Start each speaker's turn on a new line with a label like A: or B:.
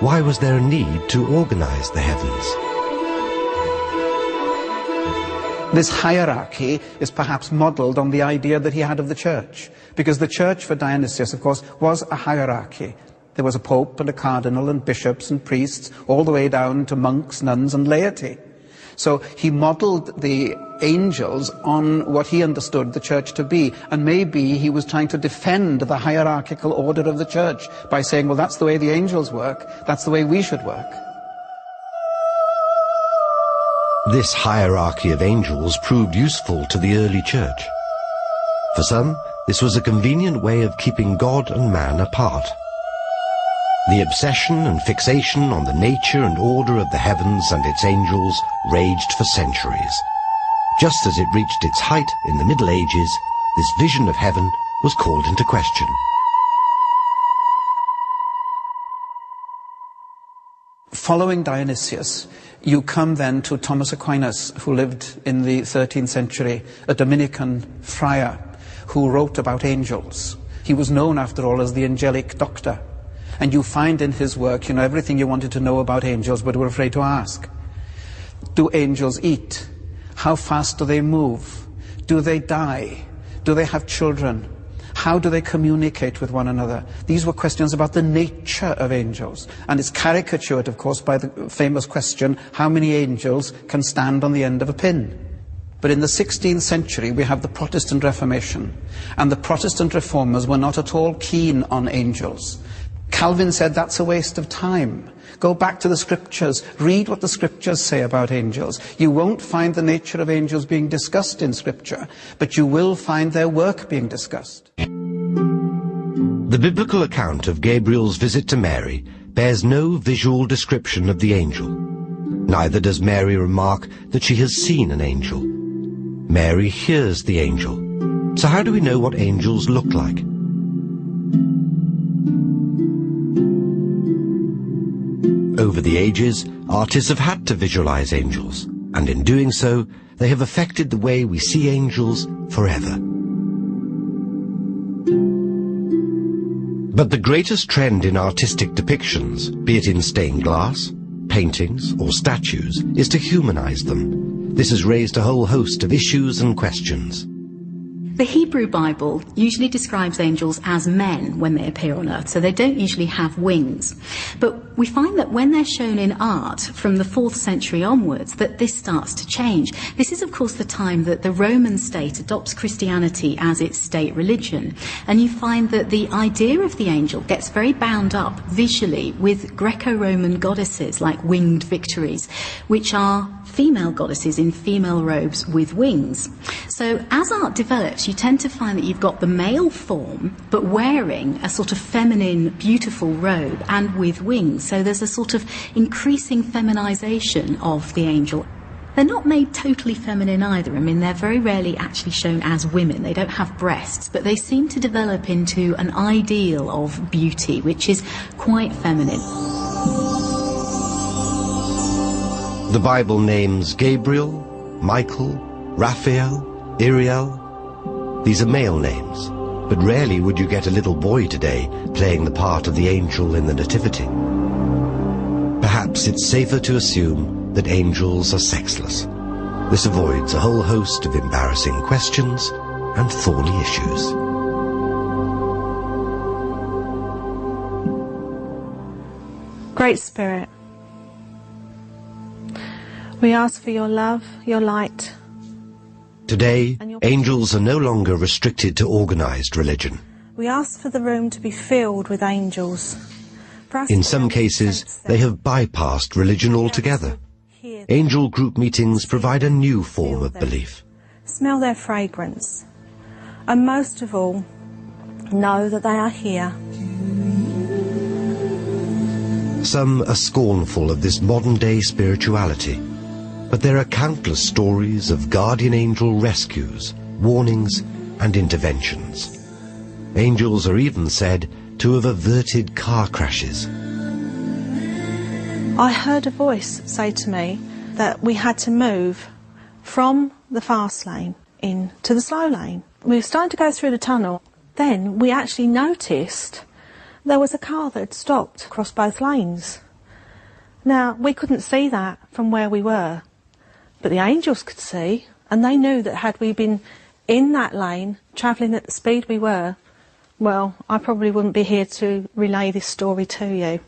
A: why was there a need to organize the heavens?
B: This hierarchy is perhaps modelled on the idea that he had of the church, because the church for Dionysius, of course, was a hierarchy. There was a pope and a cardinal and bishops and priests, all the way down to monks, nuns and laity. So he modelled the angels on what he understood the church to be, and maybe he was trying to defend the hierarchical order of the church by saying, well, that's the way the angels work, that's the way we should work.
A: This hierarchy of angels proved useful to the early church. For some, this was a convenient way of keeping God and man apart. The obsession and fixation on the nature and order of the heavens and its angels raged for centuries. Just as it reached its height in the Middle Ages, this vision of heaven was called into question.
B: Following Dionysius, you come then to Thomas Aquinas, who lived in the 13th century, a Dominican friar who wrote about angels. He was known, after all, as the Angelic Doctor. And you find in his work, everything you wanted to know about angels but were afraid to ask. Do angels eat? How fast do they move? Do they die? Do they have children? How do they communicate with one another? These were questions about the nature of angels. And it's caricatured, of course, by the famous question, how many angels can stand on the end of a pin? But in the 16th century, we have the Protestant Reformation. And the Protestant reformers were not at all keen on angels. Calvin said that's a waste of time. Go back to the scriptures, read what the scriptures say about angels. You won't find the nature of angels being discussed in scripture, but you will find their work being discussed.
A: The biblical account of Gabriel's visit to Mary bears no visual description of the angel. Neither does Mary remark that she has seen an angel. Mary hears the angel. So how do we know what angels look like? Over the ages, artists have had to visualize angels, and in doing so, they have affected the way we see angels forever. But the greatest trend in artistic depictions, be it in stained glass, paintings, or statues, is to humanize them. This has raised a whole host of issues and questions.
C: The Hebrew Bible usually describes angels as men when they appear on earth, so they don't usually have wings. But we find that when they're shown in art from the 4th century onwards, that this starts to change. This is, of course, the time that the Roman state adopts Christianity as its state religion. And you find that the idea of the angel gets very bound up visually with Greco-Roman goddesses like winged Victories, which are female goddesses in female robes with wings. So as art develops, you tend to find that you've got the male form, but wearing a sort of feminine, beautiful robe and with wings. So there's a sort of increasing feminization of the angel. They're not made totally feminine either. I mean, they're very rarely actually shown as women. They don't have breasts, but they seem to develop into an ideal of beauty, which is quite feminine.
A: The Bible names Gabriel, Michael, Raphael, Uriel. These are male names, but rarely would you get a little boy today playing the part of the angel in the Nativity. Perhaps it's safer to assume that angels are sexless. This avoids a whole host of embarrassing questions and thorny issues.
D: Great Spirit, we ask for your love, your light.
A: Today, angels are no longer restricted to organized religion.
D: We ask for the room to be filled with angels.
A: In some cases, they have bypassed religion altogether. Angel group meetings provide a new form of belief.
D: Smell their fragrance. And most of all, know that they are here.
A: Some are scornful of this modern-day spirituality. But there are countless stories of guardian angel rescues, warnings, and interventions. Angels are even said to have averted car crashes.
D: I heard a voice say to me that we had to move from the fast lane into the slow lane. We were starting to go through the tunnel. Then we actually noticed there was a car that had stopped across both lanes. Now, we couldn't see that from where we were, but the angels could see, and they knew that had we been in that lane, travelling at the speed we were, well, I probably wouldn't be here to relay this story to you.